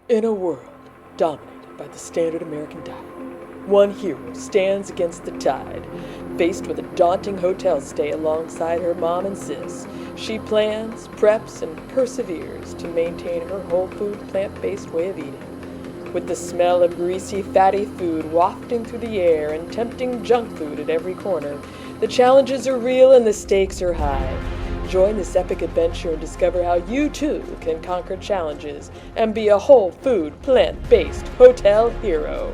In a world dominated by the standard American diet, one hero stands against the tide. Faced with a daunting hotel stay alongside her mom and sis, she plans, preps, and perseveres to maintain her whole food, plant-based way of eating. With the smell of greasy, fatty food wafting through the air and tempting junk food at every corner, the challenges are real and the stakes are high. Join this epic adventure and discover how you too can conquer challenges and be a whole food, plant-based hotel hero.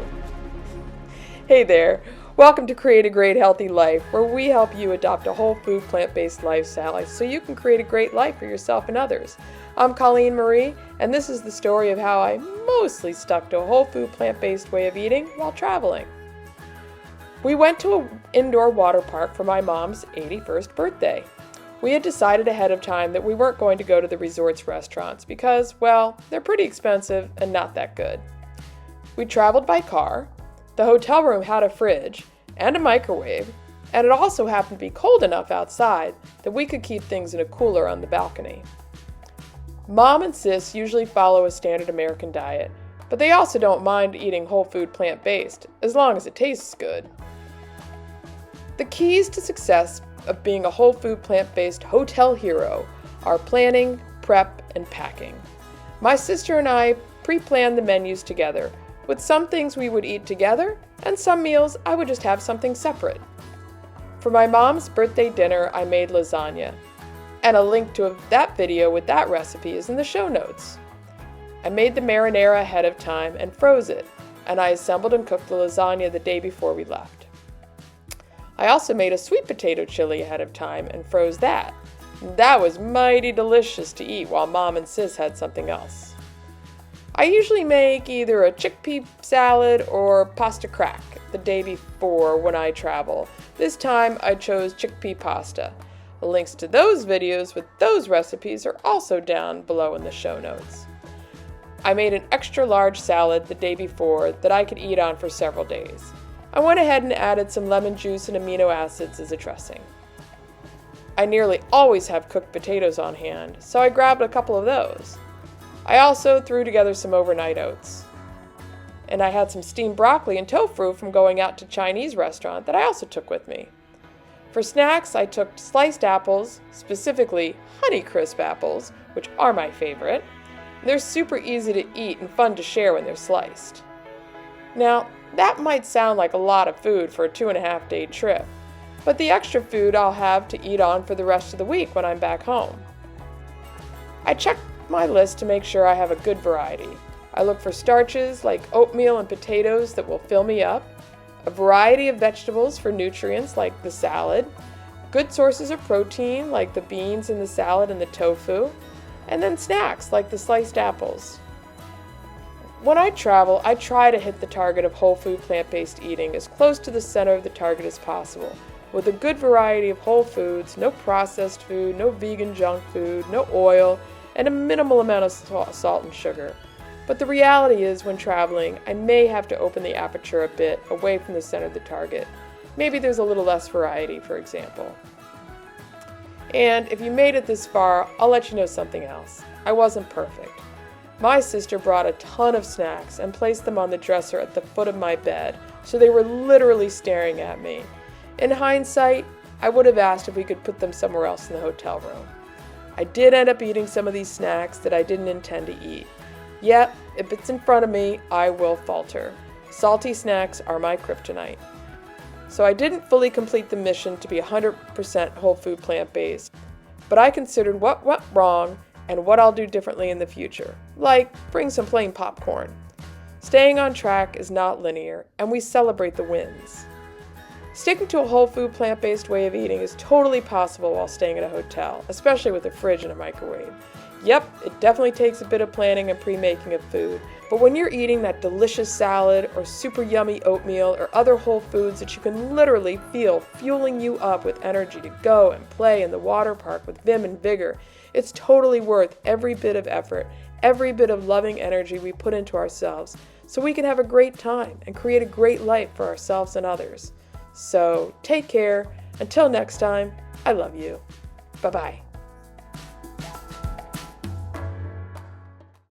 Hey there, welcome to Create a Great Healthy Life, where we help you adopt a whole food, plant-based lifestyle so you can create a great life for yourself and others. I'm Colleen Marie, and this is the story of how I mostly stuck to a whole food, plant-based way of eating while traveling. We went to an indoor water park for my mom's 81st birthday. We had decided ahead of time that we weren't going to go to the resort's restaurants because, well, they're pretty expensive and not that good. We traveled by car. The hotel room had a fridge and a microwave, and it also happened to be cold enough outside that we could keep things in a cooler on the balcony. Mom and sis usually follow a standard American diet, but they also don't mind eating whole food plant-based, as long as it tastes good. The keys to success of being a whole food plant-based hotel hero are planning, prep, and packing. My sister and I pre-planned the menus together, with some things we would eat together and some meals I would just have something separate. For my mom's birthday dinner, I made lasagna, and a link to that video with that recipe is in the show notes. I made the marinara ahead of time and froze it, and I assembled and cooked the lasagna the day before we left. I also made a sweet potato chili ahead of time and froze that. That was mighty delicious to eat while Mom and Sis had something else. I usually make either a chickpea salad or pasta crack the day before when I travel. This time I chose chickpea pasta. The links to those videos with those recipes are also down below in the show notes. I made an extra large salad the day before that I could eat on for several days. I went ahead and added some lemon juice and amino acids as a dressing. I nearly always have cooked potatoes on hand, so I grabbed a couple of those. I also threw together some overnight oats. And I had some steamed broccoli and tofu from going out to a Chinese restaurant that I also took with me. For snacks, I took sliced apples, specifically Honeycrisp apples, which are my favorite. They're super easy to eat and fun to share when they're sliced. Now, that might sound like a lot of food for a 2.5-day trip, but the extra food I'll have to eat on for the rest of the week when I'm back home. I check my list to make sure I have a good variety. I look for starches like oatmeal and potatoes that will fill me up, a variety of vegetables for nutrients like the salad, good sources of protein like the beans in the salad and the tofu, and then snacks like the sliced apples. When I travel, I try to hit the target of whole food plant-based eating as close to the center of the target as possible, with a good variety of whole foods, no processed food, no vegan junk food, no oil, and a minimal amount of salt and sugar. But the reality is, when traveling, I may have to open the aperture a bit away from the center of the target. Maybe there's a little less variety, for example. And if you made it this far, I'll let you know something else. I wasn't perfect. My sister brought a ton of snacks and placed them on the dresser at the foot of my bed, so they were literally staring at me. In hindsight, I would have asked if we could put them somewhere else in the hotel room. I did end up eating some of these snacks that I didn't intend to eat. Yet, if it's in front of me, I will falter. Salty snacks are my kryptonite. So I didn't fully complete the mission to be 100% whole food plant-based, but I considered what went wrong and what I'll do differently in the future, like bring some plain popcorn. Staying on track is not linear, and we celebrate the wins. Sticking to a whole food plant-based way of eating is totally possible while staying at a hotel, especially with a fridge and a microwave. Yep, it definitely takes a bit of planning and pre-making of food, but when you're eating that delicious salad or super yummy oatmeal or other whole foods that you can literally feel fueling you up with energy to go and play in the water park with vim and vigor, it's totally worth every bit of effort, every bit of loving energy we put into ourselves so we can have a great time and create a great life for ourselves and others. So take care. Until next time, I love you. Bye-bye.